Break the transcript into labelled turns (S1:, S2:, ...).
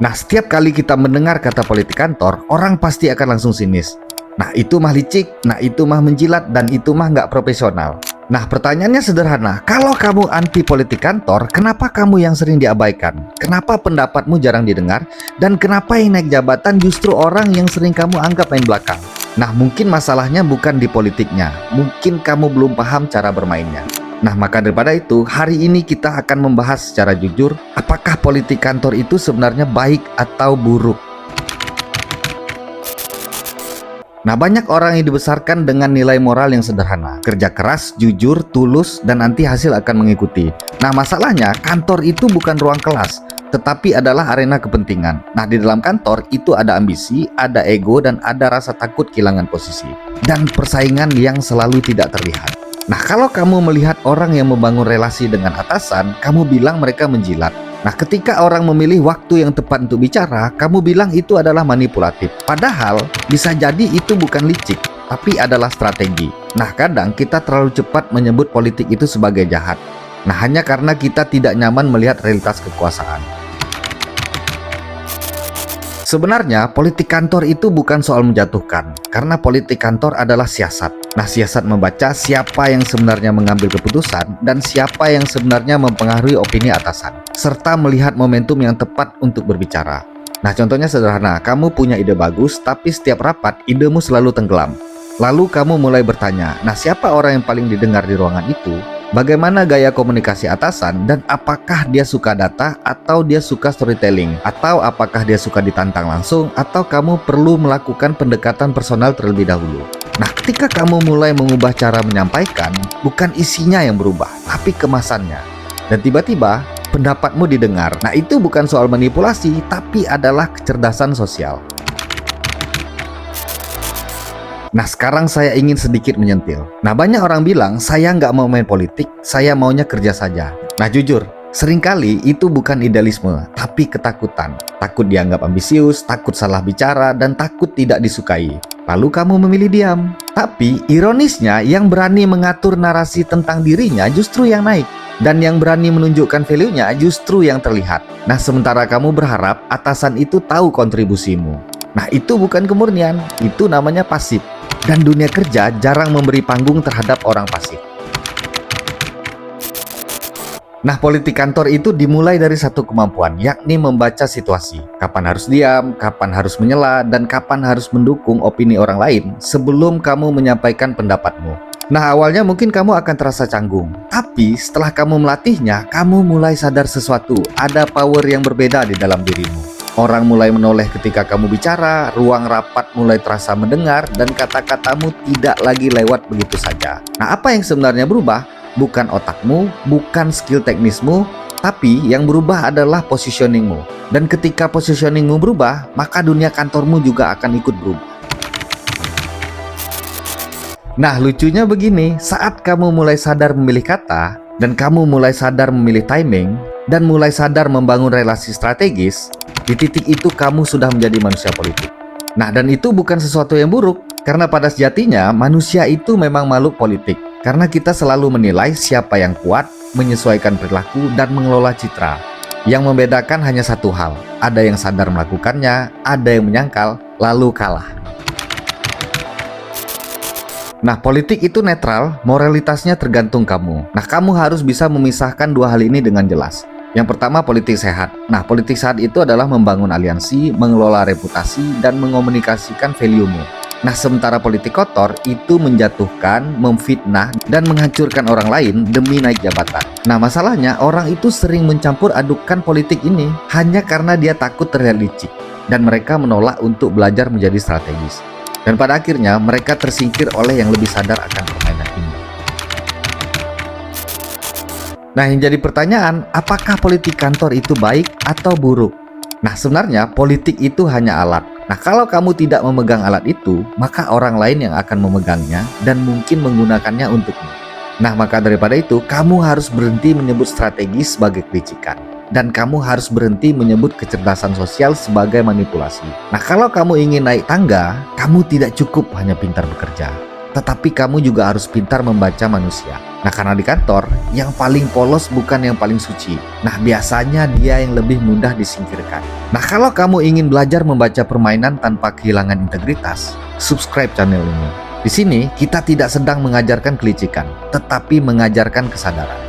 S1: Nah, setiap kali kita mendengar kata politik kantor, orang pasti akan langsung sinis. Nah, itu mah licik, nah itu mah menjilat, dan itu mah nggak profesional. Nah, pertanyaannya sederhana. Kalau kamu anti politik kantor, kenapa kamu yang sering diabaikan? Kenapa pendapatmu jarang didengar? Dan kenapa yang naik jabatan justru orang yang sering kamu anggap main belakang? Nah, mungkin masalahnya bukan di politiknya. Mungkin kamu belum paham cara bermainnya. Nah, maka daripada itu, hari ini kita akan membahas secara jujur, apakah politik kantor itu sebenarnya baik atau buruk. Nah, banyak orang yang dibesarkan dengan nilai moral yang sederhana. Kerja keras, jujur, tulus, dan nanti hasil akan mengikuti. Nah, masalahnya kantor itu bukan ruang kelas, tetapi adalah arena kepentingan. Nah, di dalam kantor itu ada ambisi, ada ego, dan ada rasa takut kehilangan posisi. Dan persaingan yang selalu tidak terlihat. Nah, kalau kamu melihat orang yang membangun relasi dengan atasan, kamu bilang mereka menjilat. Nah, ketika orang memilih waktu yang tepat untuk bicara, kamu bilang itu adalah manipulatif. Padahal, bisa jadi itu bukan licik, tapi adalah strategi. Nah, kadang kita terlalu cepat menyebut politik itu sebagai jahat. Nah, hanya karena kita tidak nyaman melihat realitas kekuasaan. Sebenarnya, politik kantor itu bukan soal menjatuhkan, karena politik kantor adalah siasat. Nah, siasat membaca siapa yang sebenarnya mengambil keputusan dan siapa yang sebenarnya mempengaruhi opini atasan, serta melihat momentum yang tepat untuk berbicara. Nah, contohnya sederhana, kamu punya ide bagus, tapi setiap rapat idemu selalu tenggelam. Lalu kamu mulai bertanya, nah siapa orang yang paling didengar di ruangan itu? Bagaimana gaya komunikasi atasan, dan apakah dia suka data atau dia suka storytelling, atau apakah dia suka ditantang langsung, atau kamu perlu melakukan pendekatan personal terlebih dahulu. Nah, ketika kamu mulai mengubah cara menyampaikan, bukan isinya yang berubah, tapi kemasannya. Dan tiba-tiba pendapatmu didengar. Nah, itu bukan soal manipulasi, tapi adalah kecerdasan sosial. Nah, sekarang saya ingin sedikit menyentil. Nah, banyak orang bilang, saya nggak mau main politik, saya maunya kerja saja. Nah, jujur, seringkali itu bukan idealisme, tapi ketakutan. Takut dianggap ambisius, takut salah bicara, dan takut tidak disukai. Lalu kamu memilih diam. Tapi, ironisnya, yang berani mengatur narasi tentang dirinya justru yang naik. Dan yang berani menunjukkan value-nya justru yang terlihat. Nah, sementara kamu berharap atasan itu tahu kontribusimu. Nah, itu bukan kemurnian, itu namanya pasif. Dan dunia kerja jarang memberi panggung terhadap orang pasif. Nah, politik kantor itu dimulai dari satu kemampuan, yakni membaca situasi. Kapan harus diam, kapan harus menyela, dan kapan harus mendukung opini orang lain sebelum kamu menyampaikan pendapatmu. Nah, awalnya mungkin kamu akan terasa canggung. Tapi setelah kamu melatihnya, kamu mulai sadar sesuatu. Ada power yang berbeda di dalam dirimu. Orang mulai menoleh ketika kamu bicara, ruang rapat mulai terasa mendengar, dan kata-katamu tidak lagi lewat begitu saja. Nah, apa yang sebenarnya berubah? Bukan otakmu, bukan skill teknismu, tapi yang berubah adalah positioningmu. Dan ketika positioningmu berubah, maka dunia kantormu juga akan ikut berubah. Nah, lucunya begini, saat kamu mulai sadar memilih kata, dan kamu mulai sadar memilih timing, dan mulai sadar membangun relasi strategis, di titik itu kamu sudah menjadi manusia politik. Nah, dan itu bukan sesuatu yang buruk, karena pada sejatinya manusia itu memang makhluk politik. Karena kita selalu menilai siapa yang kuat, menyesuaikan perilaku, dan mengelola citra. Yang membedakan hanya satu hal, ada yang sadar melakukannya, ada yang menyangkal, lalu kalah. Nah, politik itu netral, moralitasnya tergantung kamu. Nah, kamu harus bisa memisahkan dua hal ini dengan jelas. Yang pertama, politik sehat. Nah, politik sehat itu adalah membangun aliansi, mengelola reputasi, dan mengomunikasikan value-mu. Nah, sementara politik kotor itu menjatuhkan, memfitnah, dan menghancurkan orang lain demi naik jabatan. Nah, masalahnya orang itu sering mencampur adukan politik ini hanya karena dia takut terlihat licik, dan mereka menolak untuk belajar menjadi strategis. Dan pada akhirnya mereka tersingkir oleh yang lebih sadar akan permainan ini. Nah, yang jadi pertanyaan, apakah politik kantor itu baik atau buruk? Nah, sebenarnya politik itu hanya alat. Nah, kalau kamu tidak memegang alat itu, maka orang lain yang akan memegangnya dan mungkin menggunakannya untukmu. Nah, maka daripada itu, kamu harus berhenti menyebut strategi sebagai kelicikan. Dan kamu harus berhenti menyebut kecerdasan sosial sebagai manipulasi. Nah, kalau kamu ingin naik tangga, kamu tidak cukup hanya pintar bekerja. tetapi kamu juga harus pintar membaca manusia. Nah, karena di kantor, yang paling polos bukan yang paling suci. Nah, biasanya dia yang lebih mudah disingkirkan. Nah, kalau kamu ingin belajar membaca permainan tanpa kehilangan integritas, subscribe channel ini. Di sini, kita tidak sedang mengajarkan kelicikan, tetapi mengajarkan kesadaran.